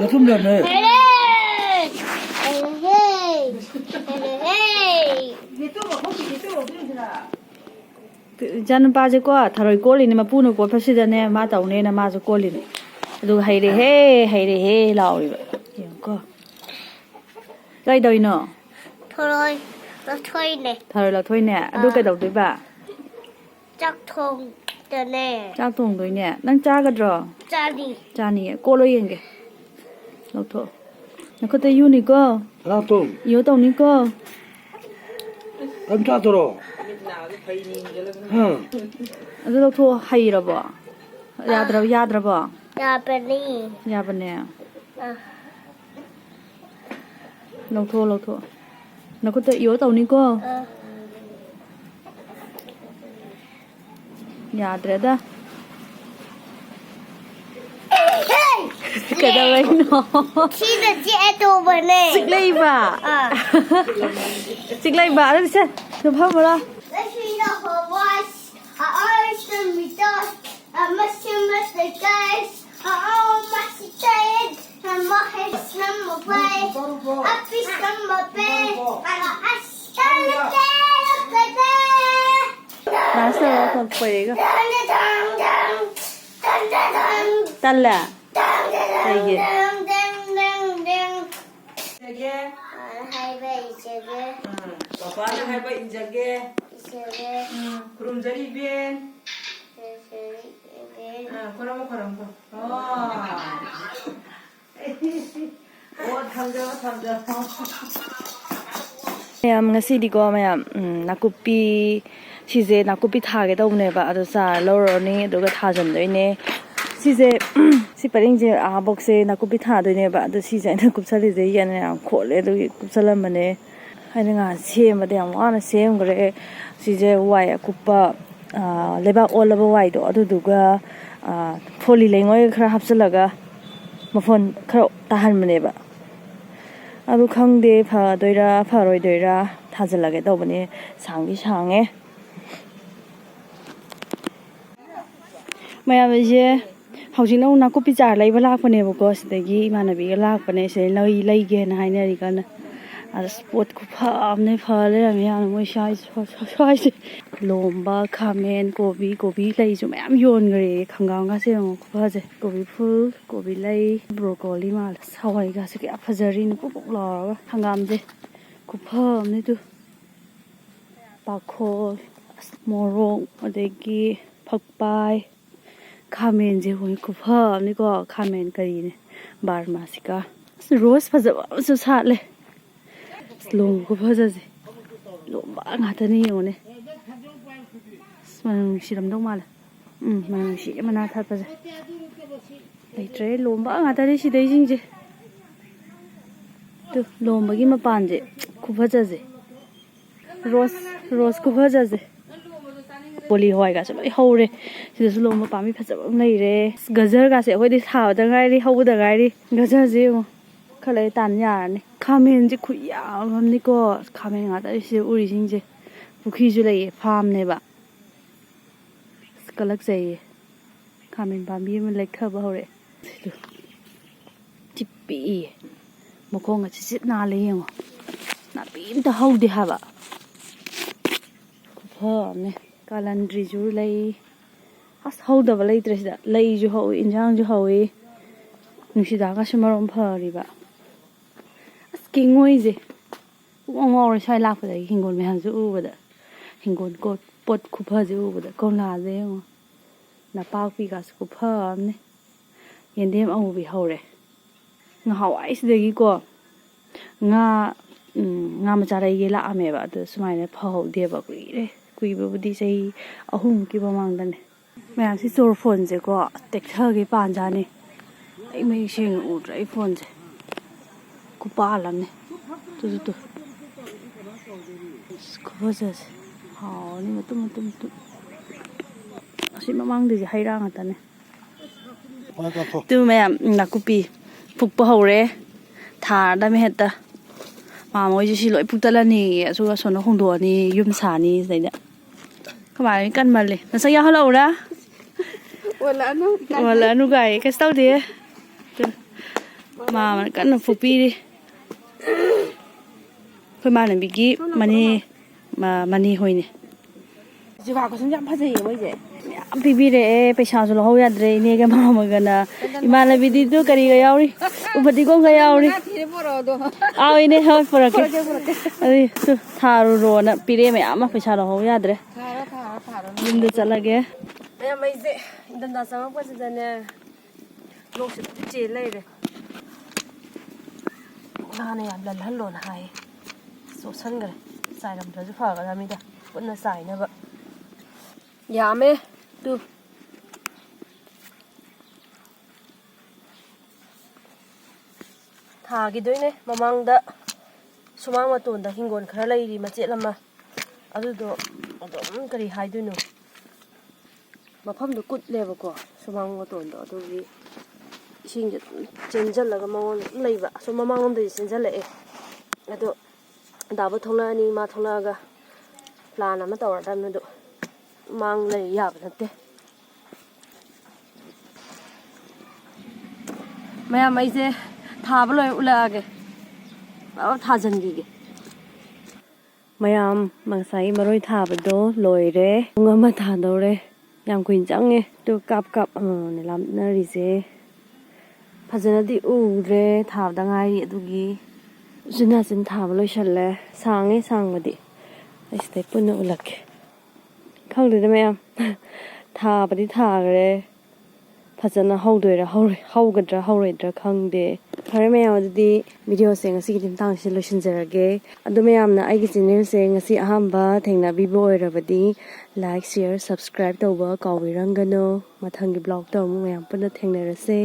좀 전에. 저는 빠지고 다로이 꼴리니 막 뿌는 꼴 파시잖아요. 마다 오네나 마저 꼴리니. 그리고 하이레 라오리. 이거. 가이도이노. Tharoi 토이네. 다로이라 토이네. 누가 더도 봐. 짝통 때네. 짝통 도이네. 난 짜가드로. 짜리. 짜니 꼴로이게. 놓토. 나 그때 유니까. 나도. 이거 또니까. 깜짝 들어. 응. ಅದು ಥೋ ಹೈರಬ ಯಾದ್ರಬ 야베니. ಯಾಬನೆ ಲೌಥೋ ನಕುತ ಯೋ ತೌನಿಕೋ ಯಾದ್ರೆದ ಕದವೈನೋ 치즈찌에도버네. ಸಿಗ್ಲೈಬಾ ಅದು sir ಸುಭಮಲ Let's read a whole wash. I always me dust. I must the guys. I almost tired. And my head slum away. I fish on my bed. I stand there. Look at that. 나서 덕분이가 달라 이게 Bapak nak injage. Kurum jari bien. Kurang. Oh, thamja. mayam ngasidigo mayam nakupi size nakupi thage tawneba adu sa loroni aduga thajandoine size si paringje a box se nakupi thadoineba adu size nakup salije yan ya khole adu kupsalamane haina nga sem ade am wana sem gre size wai akupa leba olaba wai do adu duga foli lengoi khara hapsalaga mafon khara tahan maneba adu khangde phadoira pharoidoira thajalage tawbani sangdi sange mayam je haujina nakupi jar laiba lakpane bako sidagi imanabi ga lakpane se leige na hainari kana ada sport ku phamne phale ram yan moi shai lomba khamen gobi lai ju mayam yon gre khangang ga se ku phaje gobi phul gobi lai broccoli mal sawai ga se ka phajari ni puk la hangam je ku phamne tu pakho morong adegi phakpai khamen je hoi ku phamne ko khamen kari ne barma sika rose phajaba su sat le lom ku phajaje lom ba ngatani yone man siram dong mal man si mana that phaje leitre lom ba ngatani sidai jingje tu lom ba gi mapan je ku phajaje rose ku phajaje boli hoi ga loi hore sida su lom pa mi phajaba nei re gajar ga se hoi di thaw da ngai ri hau da ngai ri gajar je mo khalai tan ya ni khamen ji khu ya ram ni ko khamen nga da si uri jing je pukhi ju lai farm ne ba kalak sai khamen ba mi me lek kha ba hore tipi mo ko nga chi sit na le yeng na pim ta hau de ha ba ku pha ne kalandri ju lai as hau da ba lai tres da lai ju hau injang ju hau e nusi da ga shmarom phari ba as kingoi je ngor sai lak pa da hingol me han ju u ba da hingol ko pot ku pha ju u ba da kon la je ngo na pa pi ga su pha ne yendem au bi hore nga hawai sidagi ko nga ma charai ge la ame ba da sumai ne phau de ba kui ba budi sei ahum ki ba mang da ne mayam si chor phone je ko tek tha ge pan ja ne ai mai sing u drai phone je ku pa lam ne tu ko ja ha ni ma tum asi mamang de hai ra nga ta ne tu mayam nakupi phuk pa hore thar da me heta ma moi ji si loi phuk ta la ni asu ga sono hong do ni yum sa ni sai da khamai kan mal le na sa ya halo ra wala nu gai ka stau de ꯃꯥ ꯀꯟꯅ ꯐꯨꯛꯄꯤꯔꯤ ꯑꯩꯈꯣꯏ ꯃꯥꯟꯅꯕꯤꯒꯤ money ꯍꯣꯏꯅꯦ ꯖꯨꯒꯥ ꯌꯥꯝ ꯐꯖꯩꯌꯦ ꯃꯣꯏꯁꯦ ꯌꯥꯝ ꯄꯤꯕꯤꯔꯛꯑꯦ ꯄꯩꯁꯥꯁꯨ ꯂꯧꯍꯧ ꯌꯥꯗ꯭ꯔꯦ ꯏꯅꯦꯒ ꯃꯥꯝꯃꯒꯅ ꯏꯃꯥꯟꯅꯕꯤꯗꯤꯗꯨ ꯀꯔꯤꯒ ꯌꯥꯎꯔꯤ ꯎꯐꯗꯤꯒꯣꯝꯒ ꯌꯥꯎꯔꯤ ꯑꯥꯎ ꯏꯅꯦ ꯍꯣꯏ ꯄꯨꯔꯛꯀꯦ ꯑꯗꯨ ꯊꯥꯔꯨꯔꯣꯅ ꯄꯤꯔꯛꯑꯦ ꯃꯌꯥꯝ ꯑꯃ ꯄꯩꯁꯥ ꯂꯧꯍꯧ ꯌꯥꯗ꯭ꯔꯦ ꯌꯨꯝꯗ ꯆꯠꯂꯒꯦ ꯃꯌꯥꯝ ꯑꯩꯁꯦ ꯏꯟꯊꯝꯊꯥ ꯆꯪꯉꯛꯄꯁꯤꯗꯅꯦ ꯂꯣꯛꯁꯦ ꯆꯦ ꯂꯩꯔꯦ ꯅꯍꯥꯟꯅ ꯌꯥꯝ ꯂꯜꯍꯜꯂꯣꯅ ꯍꯥꯏꯌꯦ ꯆꯣꯠꯁꯟꯈ꯭ꯔꯦ ꯆꯥꯏꯔꯝꯗ꯭ꯔꯁꯨ ꯐꯒꯗꯕꯅꯤꯗ ꯄꯨꯟꯅ ꯆꯥꯏꯅꯕ ꯌꯥꯝꯃꯦ ꯇꯨ ꯊꯥꯈꯤꯗꯣꯏꯅꯦ ꯃꯃꯥꯡꯗ ꯁꯨꯃꯥꯡ ꯃꯇꯣꯟꯗ ꯍꯤꯡꯒꯣꯜ ꯈꯔ ꯂꯩꯔꯤ ꯃꯆꯦꯠ ꯑꯃ ꯑꯗꯨꯗꯣ ꯑꯗꯨꯝ ꯀꯔꯤ ꯍꯥꯏꯗꯣꯏꯅꯣ ꯃꯐꯝꯗꯣ ꯀꯨꯠꯂꯦꯕꯀꯣ ꯁꯨꯃꯥꯡ ꯃꯇꯣꯟꯗꯣ ꯑꯗꯨꯒꯤ ꯏꯁꯤꯡꯁꯦ ꯑꯗꯨꯝ ꯆꯦꯟꯁꯤꯜꯂꯒ ꯃꯉꯣꯟꯗ ꯑꯗꯨꯝ ꯂꯩꯕ ꯑꯁꯣꯝ ꯃꯃꯥꯡꯂꯣꯝꯗꯗꯤ ꯆꯦꯟꯁꯤꯜꯂꯛꯑꯦ ꯑꯗꯣ ꯗꯥꯕ ꯊꯣꯛꯂꯛꯑꯅꯤ ꯃꯥ ꯊꯣꯛꯂꯛꯑꯒ ꯄ꯭ꯂꯥꯟ ꯑꯃ ꯇꯧꯔꯗꯕꯅꯤ ꯑꯗꯣ ꯃꯥꯡ ꯂꯩ ꯌꯥꯕ ꯅꯠꯇꯦ ꯃꯌꯥꯝ ꯑꯩꯁꯦ ꯊꯥꯕ ꯂꯣꯏ ꯎꯠꯂꯛꯑꯒꯦ ꯊꯥꯖꯤꯟꯈꯤꯒꯦ ꯃꯌꯥꯝ ꯉꯁꯥꯏ ꯃꯔꯣꯏ ꯊꯥꯕꯗꯣ ꯂꯣꯏꯔꯦ ꯄꯨꯡ ꯑꯃ ꯊꯥꯗꯧꯔꯦ ꯌꯥꯝ ꯀꯨꯏꯅ ꯆꯪꯉꯦ ꯑꯗꯨ ꯀꯥꯞ ꯑꯃꯃꯝꯅꯦ ꯂꯥꯞꯅꯔꯤꯁꯦ ꯐꯖꯅꯗꯤ ꯎꯗ꯭ꯔꯦ ꯊꯥꯕꯗ ꯉꯥꯏꯔꯤ ꯑꯗꯨꯒꯤ ꯎꯆꯤꯟ ꯅꯥꯆꯤꯟ ꯊꯥꯕ ꯂꯣꯏꯁꯜꯂꯦ ꯁꯥꯡꯉꯦ ꯁꯥꯡꯕꯗꯤ ꯑꯩ ꯁꯤꯗꯩ ꯄꯨꯟꯅ ꯎꯠꯂꯛꯀꯦ ꯈꯪꯗꯦꯗ ꯃꯌꯥꯝ ꯊꯥꯕꯗꯤ ꯊꯥꯈ꯭ರೆ ꯐꯖꯅ ꯍꯧꯒꯗ꯭ꯔꯥ ꯍꯧꯔꯣꯏꯗ꯭ꯔꯥ ꯈꯪꯗꯦ ꯐꯔꯦ ꯃꯌꯥꯝ ꯑꯗꯨꯗꯤ ꯚꯤꯗꯤꯑꯣꯁꯦ ꯉꯁꯤꯒꯤ ꯃꯇꯥꯡꯁꯤꯗ ꯂꯣꯏꯁꯤꯟꯖꯔꯒꯦ ꯑꯗꯣ ꯃꯌꯥꯝꯅ ꯑꯩꯒꯤ ꯆꯦꯅꯦꯜꯁꯦ ꯉꯁꯤ ꯑꯍꯥꯟꯕ ꯊꯦꯡꯅꯕꯤꯕ ꯑꯣꯏꯔꯕꯗꯤ ꯂꯥꯏꯛ ꯁꯤꯌꯔ ꯁꯕꯁꯀ꯭ꯔꯥꯏꯕ ꯇꯧꯕ ꯀꯥꯎꯕꯤꯔꯝꯒꯅꯨ ꯃꯊꯪꯒꯤ ꯕ꯭ꯂꯣꯛꯇ ꯑꯃꯨꯛ ꯃꯌꯥꯝ ꯄꯨꯟꯅ ꯊꯦꯡꯅꯔꯁꯦ